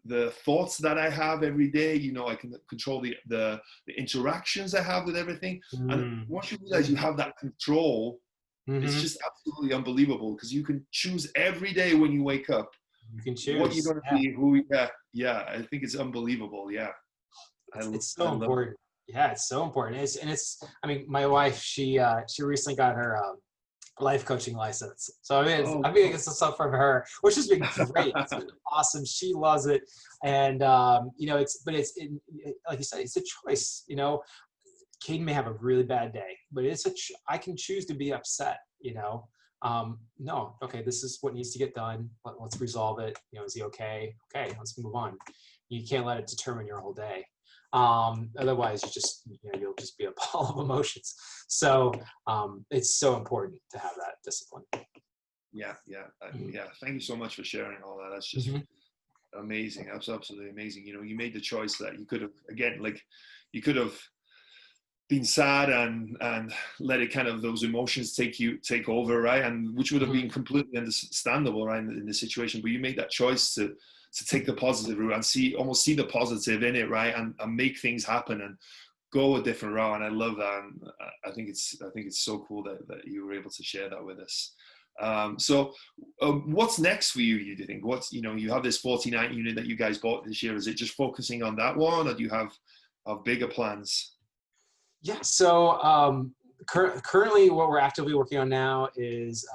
the thoughts that I have every day. I can control the interactions I have with everything. And once you realize you have that control, it's just absolutely unbelievable, because you can choose every day when you wake up. You can choose what you're going to be, I think it's unbelievable. Yeah. It's so important. Yeah, it's so important. I mean, my wife, she recently got her life coaching license. So I mean, I'm getting some stuff from her, which has been great. It's been awesome. She loves it. And, like you said, it's a choice. Caden may have a really bad day, but I can choose to be upset, no, okay, this is what needs to get done. Let's resolve it. Is he okay? Okay, let's move on. You can't let it determine your whole day. Otherwise you'll just be a ball of emotions. So it's so important to have that discipline. Yeah. Thank you so much for sharing all that. That's just amazing. That's absolutely amazing. You made the choice that you could have, again, like you could have been sad and let it kind of, those emotions take over, right? And which would have been completely understandable, right, in the situation. But you made that choice to take the positive route and see the positive in it, right? And make things happen. And go a different route, and I love that. And I think it's so cool that you were able to share that with us. So what's next for you? Do you think you have this 49 unit that you guys bought this year? Is it just focusing on that one, or do you have bigger plans? Yeah. So currently, what we're actively working on now is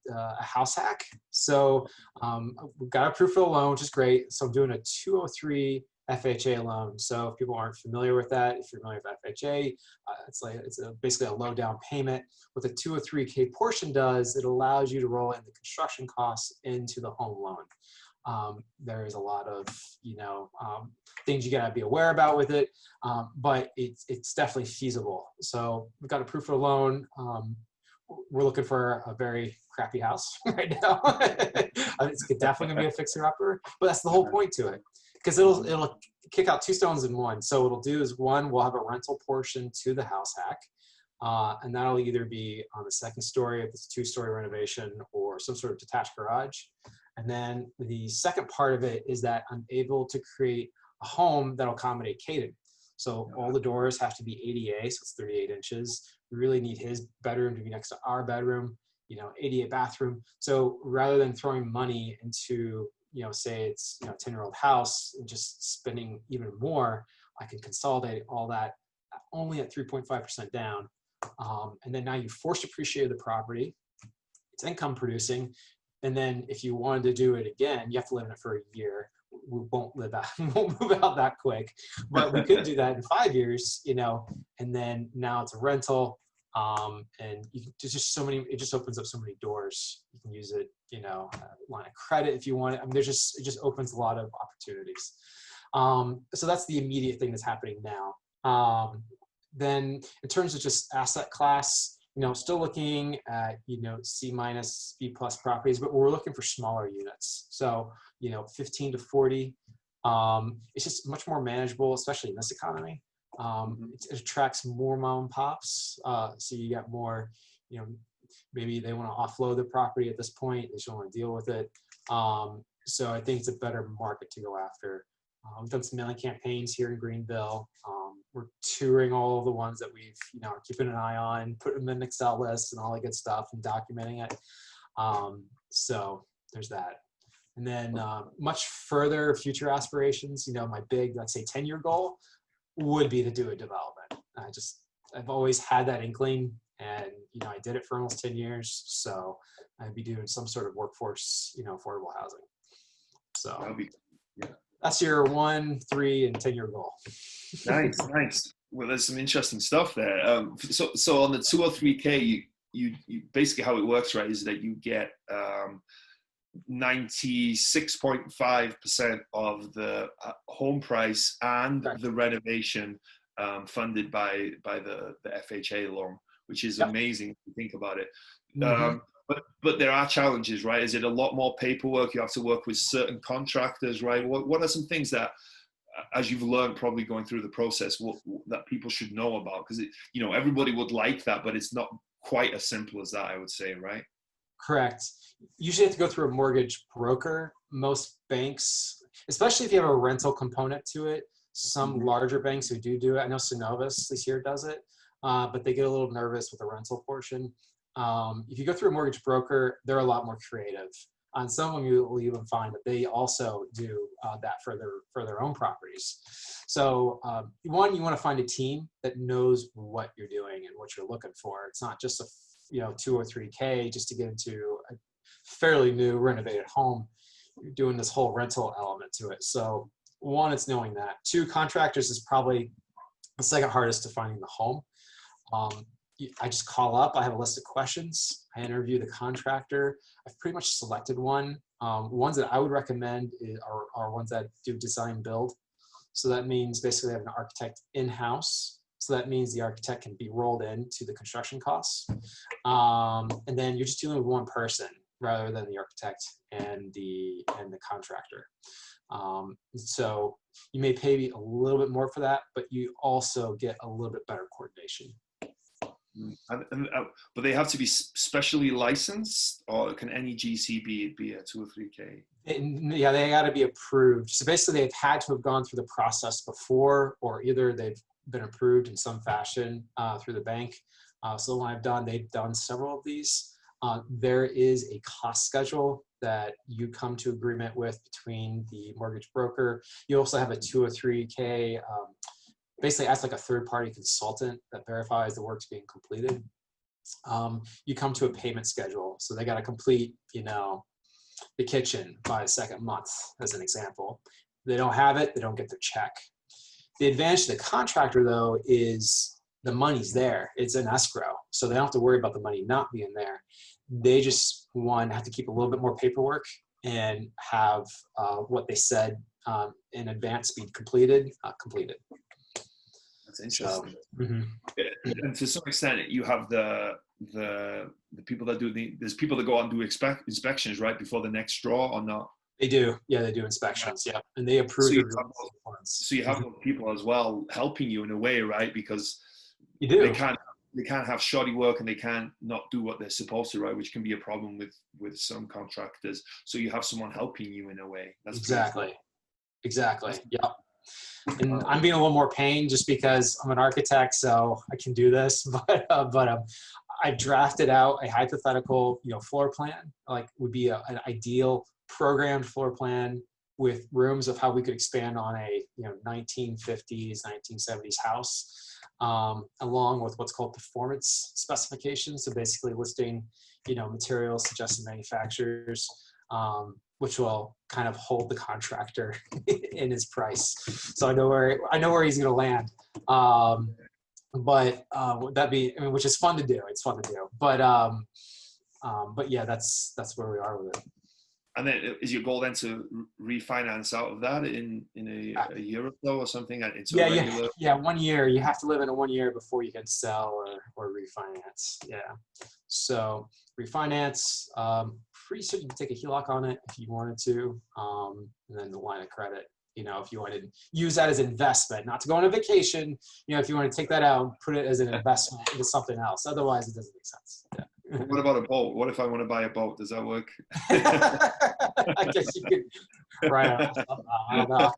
a house hack. So we've got approved for a loan, which is great. So I'm doing a 203 FHA loan. So if people aren't familiar with that, if you're familiar with FHA, it's basically a low down payment. What the 203K portion does, it allows you to roll in the construction costs into the home loan. There is a lot of things you gotta be aware about with it, but it's definitely feasible. So we've got approved for a loan. We're looking for a very crappy house right now. It's definitely gonna be a fixer-upper, but that's the whole point to it. Because it'll kick out two stones in one. So what it'll do is, one, we'll have a rental portion to the house hack, and that'll either be on the second story if it's a 2-story renovation or some sort of detached garage. And then the second part of it is that I'm able to create a home that'll accommodate Caden. So all the doors have to be ADA, so it's 38 inches. We really need his bedroom to be next to our bedroom, ADA bathroom. So rather than throwing money into say it's 10-year-old house and just spending even more, I can consolidate all that only at 3.5% down. And then now you force appreciate the property. It's income producing. And then if you wanted to do it again, you have to live in it for a year. We won't move out that quick, but we could do that in 5 years, and then now it's a rental. And there's just so many, it just opens up so many doors. You can use it, line of credit if you want it. I mean, it just opens a lot of opportunities. So that's the immediate thing that's happening now. Then in terms of just asset class, still looking at, C-, B+ properties, but we're looking for smaller units. So, 15 to 40, it's just much more manageable, especially in this economy. It attracts more mom and pops. So you got more, maybe they want to offload the property at this point. They just don't want to deal with it. So I think it's a better market to go after. We've done some mailing campaigns here in Greenville. We're touring all of the ones that we've, are keeping an eye on, putting them in Excel lists and all that good stuff and documenting it. So there's that. And then much further future aspirations, my big, let's say 10-year goal would be to do a development. I've always had that inkling, and I did it for almost 10 years, so I'd be doing some sort of workforce, affordable housing. So that's your 1, 3, and 10-year goal. Nice. Well, there's some interesting stuff there. So on the 203K, you basically, how it works, right, is that you get 96.5% of the home price and the renovation funded by the FHA loan, which is amazing if you think about it. But there are challenges, right? Is it a lot more paperwork? You have to work with certain contractors, right? What are some things that, as you've learned probably going through the process, that people should know about? Because everybody would like that, but it's not quite as simple as that, I would say, right? Correct. Usually have to go through a mortgage broker. Most banks, especially if you have a rental component to it, some larger banks who do it. I know Synovus this year does it, but they get a little nervous with the rental portion. If you go through a mortgage broker, they're a lot more creative. On some of them, you will even find that they also do that for their own properties. So one, you want to find a team that knows what you're doing and what you're looking for. It's not just a 2 or 3K just to get into a fairly new renovated home. You're doing this whole rental element to it. So one, it's knowing that. 2, contractors is probably the second hardest to finding the home. I just call up. I have a list of questions. I interview the contractor. I've pretty much selected one. Ones that I would recommend are ones that do design build. So that means basically they have an architect in-house. So that means the architect can be rolled into the construction costs. And then you're just dealing with one person rather than the architect and the contractor. So you may pay a little bit more for that, but you also get a little bit better coordination. But they have to be specially licensed, or can any GC be a 2 or 3K? Yeah, they got to be approved. So basically, they've had to have gone through the process before, or either they've been approved in some fashion through the bank. So when they've done several of these. There is a cost schedule that you come to agreement with between the mortgage broker. You also have a 203K, basically acts like a third-party consultant that verifies the work's being completed. You come to a payment schedule. So they got to complete, the kitchen by the second month, as an example. If they don't have it, they don't get their check. The advantage to the contractor, though, is the money's there. It's an escrow. So they don't have to worry about the money not being there. They just, have to keep a little bit more paperwork and have what they said in advance be completed. That's interesting. So, And to some extent, you have the people that there's people that go out and do inspections right before the next draw or not? They do. Yeah, they do inspections. Yeah. And they approve. So you have those people as well helping you in a way, right? Because you do. They can't have shoddy work and they can't not do what they're supposed to, right? Which can be a problem with some contractors. So you have someone helping you in a way. That's exactly. Yeah. And I'm being a little more pain just because I'm an architect, so I can do this. But I drafted out a hypothetical, floor plan, like would be an ideal programmed floor plan with rooms of how we could expand on a 1950s, 1970s house. Along with what's called performance specifications. So basically listing, materials, suggested manufacturers, which will kind of hold the contractor in his price. So I know where he's going to land. But would that be, which is fun to do. It's fun to do. But yeah, that's where we are with it. And then is your goal then to refinance out of that in a year or so or something? Yeah, 1 year. You have to live in a 1 year before you can sell or refinance. Yeah. So refinance, pretty soon you can take a HELOC on it if you wanted to. And then the line of credit, if you wanted to use that as an investment, not to go on a vacation, if you want to take that out and put it as an investment into something else. Otherwise, it doesn't make sense. Yeah. What about a boat? What if I want to buy a boat? Does that work? I guess you could. Right. I don't know.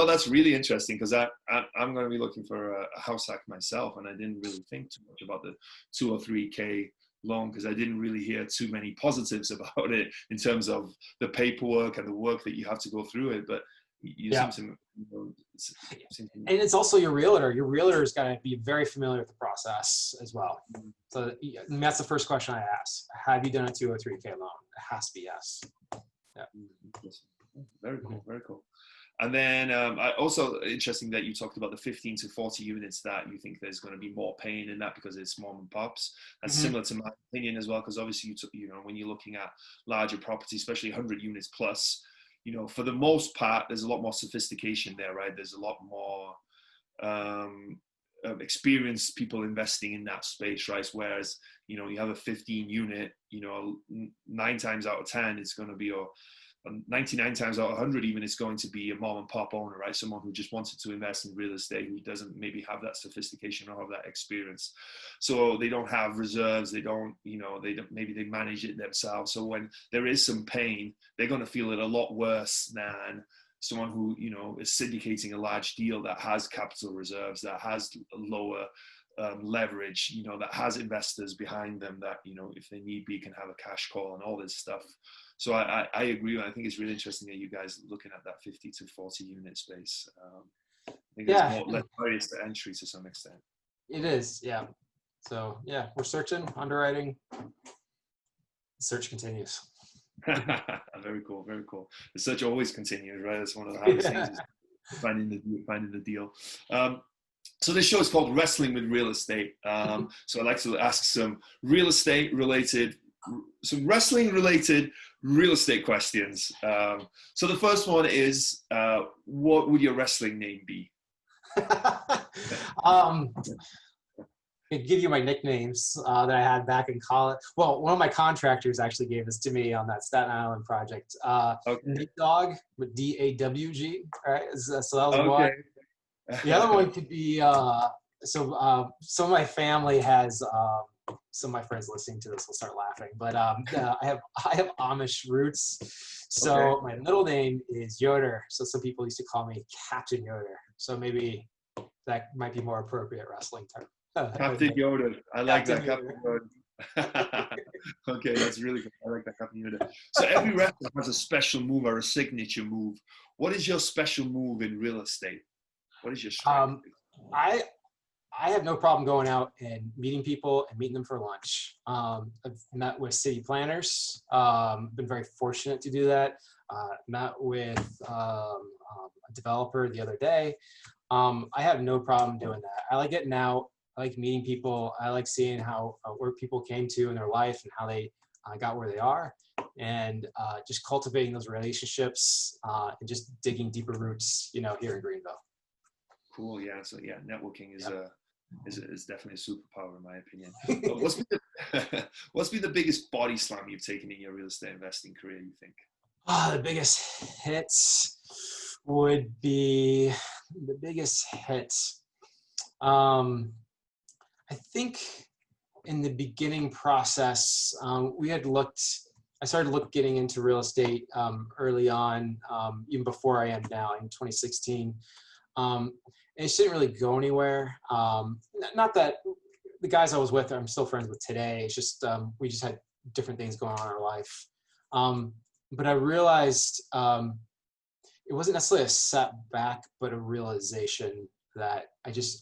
That's really interesting because I'm going to be looking for a house hack myself, and I didn't really think too much about the 203K loan because I didn't really hear too many positives about it in terms of the paperwork and the work that you have to go through it. But you seem to, and it's also your realtor. Your realtor is going to be very familiar with the process as well. So that's the first question I ask. Have you done a 203K loan? It has to be yes. Yeah. Very cool. Very cool. And then also interesting that you talked about the 15 to 40 units that you think there's going to be more pain in that because it's mom and pops. That's similar to my opinion as well, because obviously when you're looking at larger properties, especially 100 units plus, for the most part, there's a lot more sophistication there, right? There's a lot more experienced people investing in that space, right? Whereas, you have a 15 unit, 9 times out of 10, it's going to be, 99 times out of 100 even, it's going to be a mom and pop owner, right? Someone who just wanted to invest in real estate, who doesn't maybe have that sophistication or have that experience. So they don't have reserves. They don't, maybe they manage it themselves. So when there is some pain, they're going to feel it a lot worse than someone who, is syndicating a large deal that has capital reserves, that has lower leverage, that has investors behind them that, if they need be, can have a cash call and all this stuff. So I agree. I think it's really interesting that you guys are looking at that 50 to 40 unit space. I think there's less barriers to entry to some extent. It is, yeah. So yeah, we're searching, underwriting. The search continues. Very cool, very cool. The search always continues, right? That's one of the hardest things, is finding the deal. So this show is called Wrestling with Real Estate. So I'd like to ask some wrestling-related real estate questions. So the first one is, what would your wrestling name be? I could give you my nicknames that I had back in college. Well, one of my contractors actually gave this to me on that Staten Island project. Nick Dog with DAWG. All right, so that was one. The other one could be some of my family has. Some of my friends listening to this will start laughing, but I have Amish roots, so my middle name is Yoder. So some people used to call me Captain Yoder. So maybe that might be more appropriate wrestling term. Captain Yoda. I like Captain that, Captain Yoda. Okay, that's really good. I like that, Captain Yoda. So every wrestler has a special move or a signature move. What is your special move in real estate? What is your strategy? I have no problem going out and meeting people and meeting them for lunch. I've met with city planners, been very fortunate to do that. Met with a developer the other day. I have no problem doing that. I like getting out. I like meeting people. I like seeing how where people came to in their life and how they got where they are, and just cultivating those relationships and just digging deeper roots, here in Greenville. Cool. Yeah. So yeah, networking is definitely a superpower in my opinion. What's been the biggest body slam you've taken in your real estate investing career, you think? The biggest hits would be the biggest hits. I think in the beginning process, I started getting into real estate early on, even before I am now in 2016. And it just didn't really go anywhere. Not that the guys I was with, I'm still friends with today. It's just, we just had different things going on in our life. But I realized it wasn't necessarily a setback, but a realization that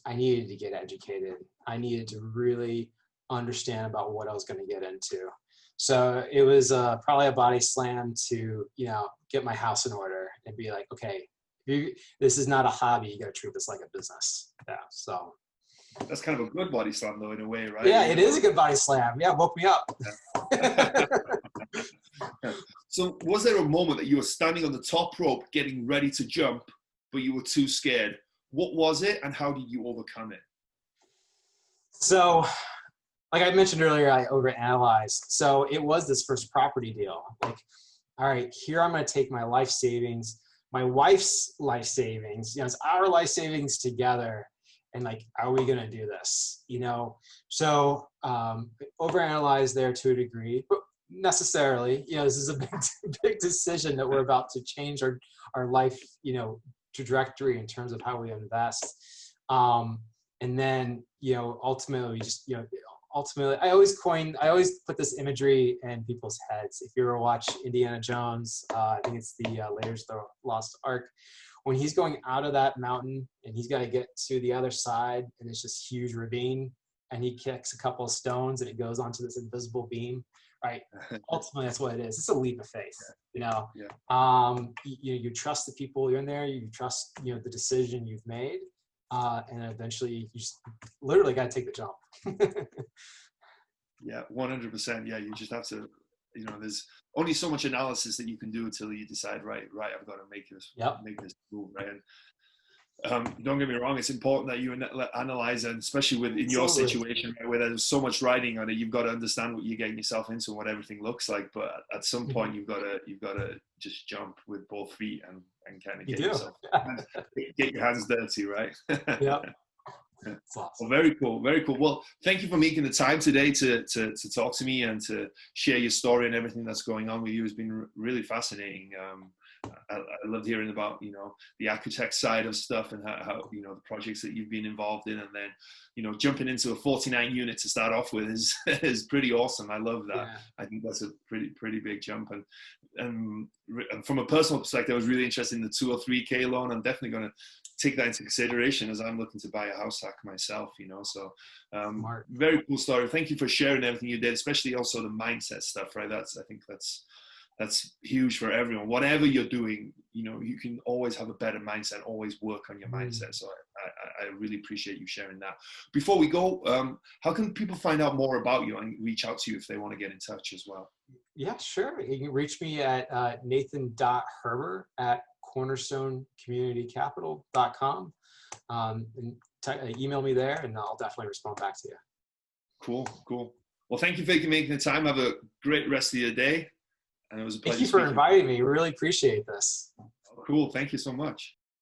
I needed to get educated. I needed to really understand about what I was going to get into. So it was probably a body slam to, get my house in order and be like, okay, this is not a hobby. You got to treat this like a business. Yeah. So that's kind of a good body slam though, in a way, right? Yeah, it is a good body slam. Yeah. Woke me up. So was there a moment that you were standing on the top rope getting ready to jump, but you were too scared? What was it and how did you overcome it? So like I mentioned earlier, I overanalyzed. So it was this first property deal. Like, all right, here I'm going to take my life savings, my wife's life savings, it's our life savings together. And like, are we going to do this? So overanalyzed there to a degree, but necessarily, this is a big decision that we're about to change our life, trajectory in terms of how we invest. And then, ultimately, ultimately, I always put this imagery in people's heads. If you ever watch Indiana Jones, I think it's the Raiders of the Lost Ark, when he's going out of that mountain and he's got to get to the other side and it's this huge ravine and he kicks a couple of stones and it goes onto this invisible beam, right? Ultimately, that's what it is. It's a leap of faith, Yeah. You trust the people you're in there, you trust, the decision you've made. And eventually you just literally got to take the jump. Yeah, 100%. Yeah, you just have to, there's only so much analysis that you can do until you decide, right, I've got to make this move, right? And don't get me wrong, it's important that you analyze, and especially in your situation, right, where there's so much riding on it, you've got to understand what you're getting yourself into and what everything looks like. But at some point, you've got to just jump with both feet and kind of get your hands dirty, right? Yeah. Awesome. Well, very cool. Well, thank you for making the time today to talk to me and to share your story and everything that's going on with you. It's been really fascinating. I loved hearing about, the architect side of stuff and how the projects that you've been involved in, and then, jumping into a 49 unit to start off with is pretty awesome. I love that. Yeah. I think that's a pretty big jump. And from a personal perspective, I was really interested in the 2 or 3K loan. I'm definitely going to take that into consideration as I'm looking to buy a house hack myself, so very cool story. Thank you for sharing everything you did, especially also the mindset stuff, right? I think that's huge for everyone. Whatever you're doing, you can always have a better mindset, always work on your mindset. So I really appreciate you sharing that. Before we go, how can people find out more about you and reach out to you if they want to get in touch as well? Yeah, sure. You can reach me at nathan.herber@cornerstonecommunitycapital.com. And email me there and I'll definitely respond back to you. Cool. Well, thank you for making the time. Have a great rest of your day. And it was a pleasure. Thank you for inviting me. Really appreciate this. Cool. Thank you so much.